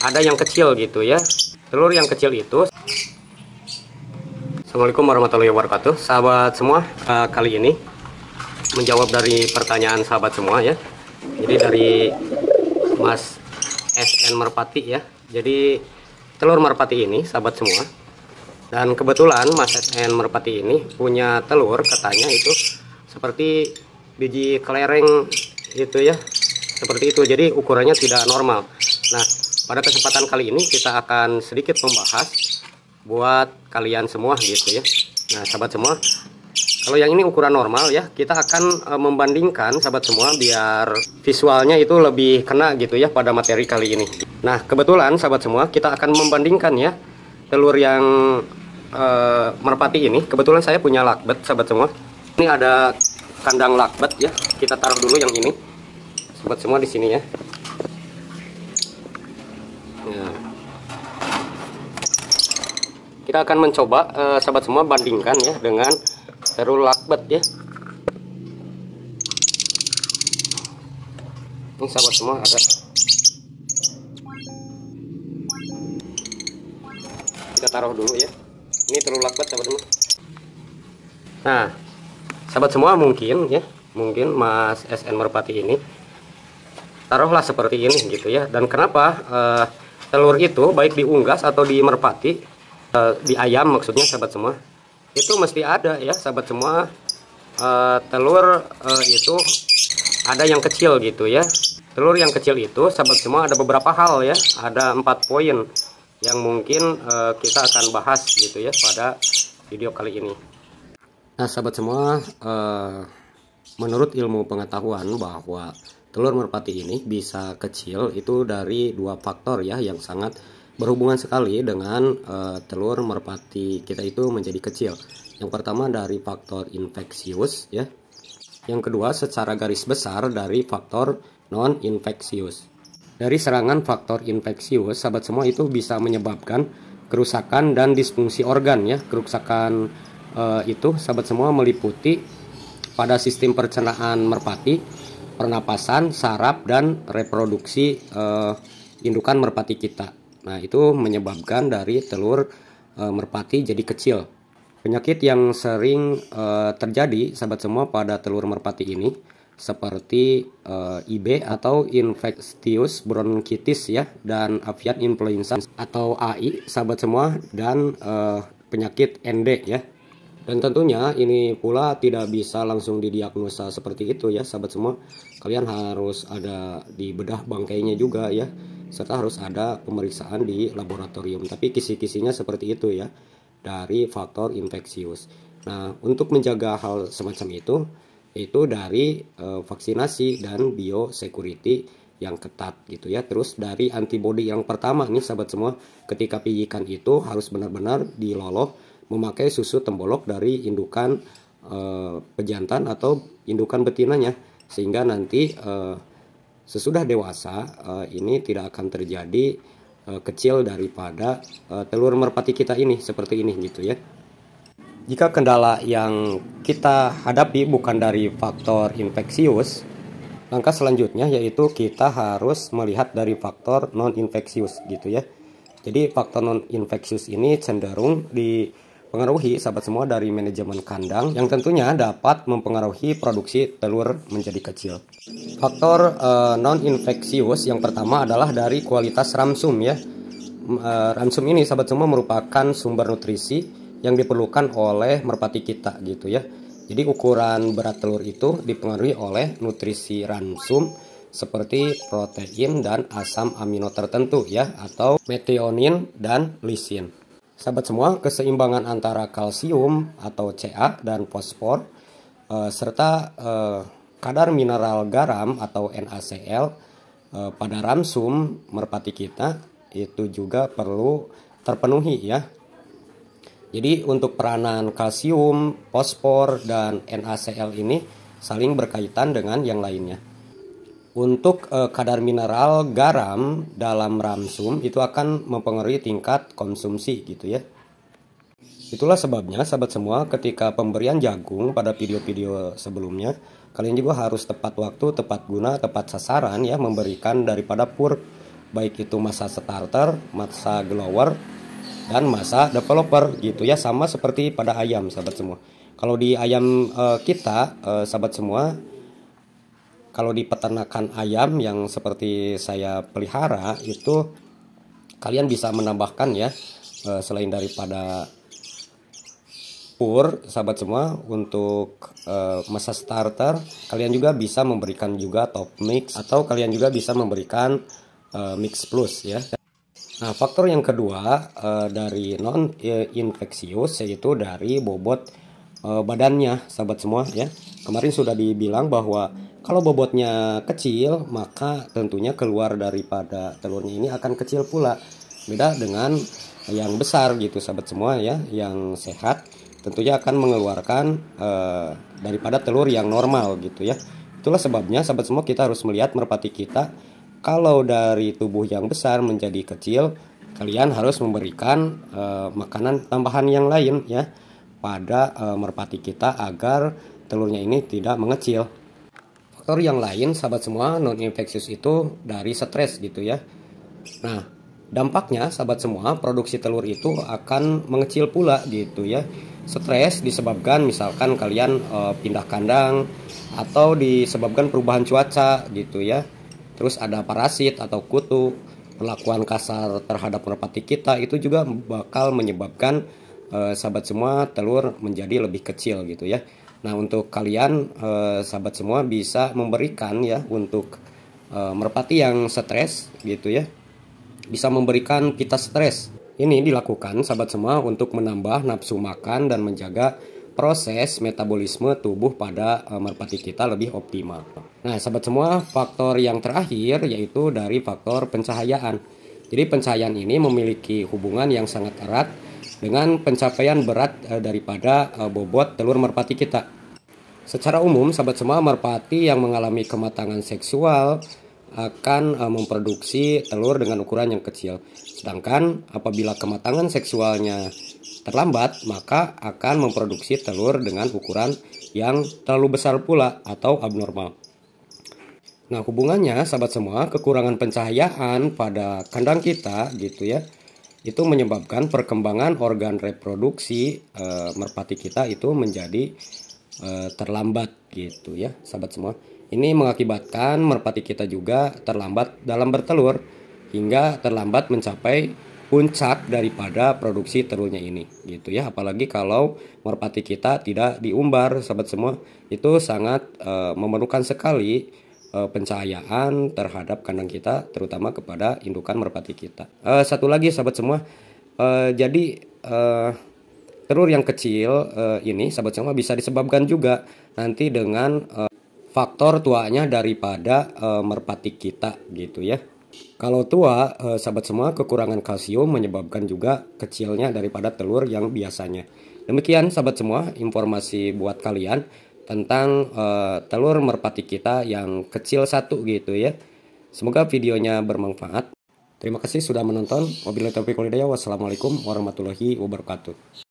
ada yang kecil gitu ya. Telur yang kecil itu. Assalamualaikum warahmatullahi wabarakatuh, sahabat semua. Kali ini menjawab dari pertanyaan sahabat semua ya. Jadi dari Mas SN Merpati ya. Jadi telur merpati ini sahabat semua. Dan kebetulan Mas SN Merpati ini punya telur, katanya itu seperti biji kelereng itu ya. Seperti itu. Jadi ukurannya tidak normal. Nah, pada kesempatan kali ini kita akan sedikit membahas buat kalian semua gitu ya. Nah, sahabat semua, kalau yang ini ukuran normal ya, kita akan membandingkan sahabat semua biar visualnya itu lebih kena gitu ya pada materi kali ini. Nah, kebetulan sahabat semua kita akan membandingkan ya telur yang merpati ini. Kebetulan saya punya lakbet sahabat semua. Ini ada kandang lakbet ya. Kita taruh dulu yang ini sahabat semua di sini ya. Nah, kita akan mencoba sahabat semua bandingkan ya dengan telur lakbet ya. Ini sahabat semua ada. Kita taruh dulu ya. Ini telur lakbet sahabat semua. Nah, sahabat semua mungkin ya, mungkin Mas SN Merpati ini taruhlah seperti ini gitu ya. Dan kenapa telur itu baik di unggas atau di merpati, di ayam maksudnya sahabat semua, itu mesti ada ya sahabat semua. Telur itu ada yang kecil gitu ya. Telur yang kecil itu sahabat semua ada beberapa hal ya, ada 4 poin yang mungkin kita akan bahas gitu ya pada video kali ini. Nah sahabat semua, menurut ilmu pengetahuan bahwa telur merpati ini bisa kecil itu dari 2 faktor ya yang sangat berhubungan sekali dengan telur merpati kita itu menjadi kecil. Yang pertama dari faktor infeksius ya. Yang kedua secara garis besar dari faktor non infeksius. Dari serangan faktor infeksius sahabat semua itu bisa menyebabkan kerusakan dan disfungsi organ ya. Kerusakan itu sahabat semua meliputi pada sistem pencernaan merpati, pernapasan, saraf, dan reproduksi indukan merpati kita. Nah, itu menyebabkan dari telur merpati jadi kecil. Penyakit yang sering terjadi sahabat semua pada telur merpati ini seperti IB atau infectious bronchitis ya, dan avian influenza atau AI sahabat semua, dan penyakit ND ya. Dan tentunya ini pula tidak bisa langsung didiagnosa seperti itu ya sahabat semua. Kalian harus ada di bedah bangkainya juga ya, serta harus ada pemeriksaan di laboratorium. Tapi kisi-kisinya seperti itu ya, dari faktor infeksius. Nah, untuk menjaga hal semacam itu dari vaksinasi dan biosecurity yang ketat gitu ya. Terus dari antibodi yang pertama nih sahabat semua, ketika pijikan itu harus benar-benar diloloh memakai susu tembolok dari indukan pejantan atau indukan betinanya, sehingga nanti sesudah dewasa ini tidak akan terjadi kecil daripada telur merpati kita ini seperti ini gitu ya. Jika kendala yang kita hadapi bukan dari faktor infeksius, langkah selanjutnya yaitu kita harus melihat dari faktor non infeksius gitu ya. Jadi faktor non infeksius ini cenderung dipengaruhi sahabat semua dari manajemen kandang yang tentunya dapat mempengaruhi produksi telur menjadi kecil. Faktor non infeksius yang pertama adalah dari kualitas ramsum ya. Ramsum ini sahabat semua merupakan sumber nutrisi yang diperlukan oleh merpati kita gitu ya. Jadi ukuran berat telur itu dipengaruhi oleh nutrisi ramsum seperti protein dan asam amino tertentu ya, atau metionin dan lisin. Sahabat semua, keseimbangan antara kalsium atau Ca dan fosfor serta kadar mineral garam atau NaCl pada ramsum merpati kita itu juga perlu terpenuhi ya. Jadi untuk peranan kalsium, fosfor, dan NaCl ini saling berkaitan dengan yang lainnya. Untuk kadar mineral garam dalam ramsum itu akan mempengaruhi tingkat konsumsi gitu ya. Itulah sebabnya sahabat semua, ketika pemberian jagung pada video-video sebelumnya, kalian juga harus tepat waktu, tepat guna, tepat sasaran ya, memberikan daripada pur baik itu masa starter, masa grower, dan masa developer gitu ya, sama seperti pada ayam sahabat semua. Kalau di ayam kita sahabat semua, kalau di peternakan ayam yang seperti saya pelihara itu kalian bisa menambahkan ya, selain daripada pur sahabat semua, untuk masa starter kalian juga bisa memberikan juga top mix, atau kalian juga bisa memberikan mix plus ya. Nah, faktor yang kedua dari non infeksius yaitu dari bobot badannya sahabat semua ya. Kemarin sudah dibilang bahwa kalau bobotnya kecil maka tentunya keluar daripada telurnya ini akan kecil pula. Beda dengan yang besar gitu sahabat semua ya, yang sehat tentunya akan mengeluarkan daripada telur yang normal gitu ya. Itulah sebabnya sahabat semua kita harus melihat merpati kita, kalau dari tubuh yang besar menjadi kecil, kalian harus memberikan makanan tambahan yang lain ya pada merpati kita agar telurnya ini tidak mengecil. Faktor yang lain sahabat semua non infeksius itu dari stres gitu ya. Nah, dampaknya sahabat semua, produksi telur itu akan mengecil pula gitu ya. Stres disebabkan misalkan kalian pindah kandang, atau disebabkan perubahan cuaca gitu ya. Terus ada parasit atau kutu, perlakuan kasar terhadap merpati kita itu juga bakal menyebabkan sahabat semua telur menjadi lebih kecil gitu ya. Nah, untuk kalian sahabat semua bisa memberikan ya untuk merpati yang stres gitu ya, bisa memberikan pita stres. Ini dilakukan sahabat semua untuk menambah nafsu makan dan menjaga proses metabolisme tubuh pada merpati kita lebih optimal. Nah, sahabat semua, faktor yang terakhir yaitu dari faktor pencahayaan. Jadi pencahayaan ini memiliki hubungan yang sangat erat dengan pencapaian berat daripada bobot telur merpati kita. Secara umum, sahabat semua, merpati yang mengalami kematangan seksual akan memproduksi telur dengan ukuran yang kecil. Sedangkan apabila kematangan seksualnya terlambat, maka akan memproduksi telur dengan ukuran yang terlalu besar pula atau abnormal. Nah, hubungannya sahabat semua, kekurangan pencahayaan pada kandang kita gitu ya, itu menyebabkan perkembangan organ reproduksi merpati kita itu menjadi terlambat gitu ya sahabat semua. Ini mengakibatkan merpati kita juga terlambat dalam bertelur, hingga terlambat mencapai puncak daripada produksi telurnya ini gitu ya. Apalagi kalau merpati kita tidak diumbar sahabat semua, itu sangat memerlukan sekali pencahayaan terhadap kandang kita, terutama kepada indukan merpati kita. Satu lagi sahabat semua, jadi telur yang kecil ini sahabat semua bisa disebabkan juga nanti dengan faktor tuanya daripada merpati kita gitu ya. Kalau tua sahabat semua, kekurangan kalsium menyebabkan juga kecilnya daripada telur yang biasanya. Demikian sahabat semua informasi buat kalian tentang telur merpati kita yang kecil satu gitu ya. Semoga videonya bermanfaat. Terima kasih sudah menonton. Wabillahi taufiq wal hidayah. Wassalamualaikum warahmatullahi wabarakatuh.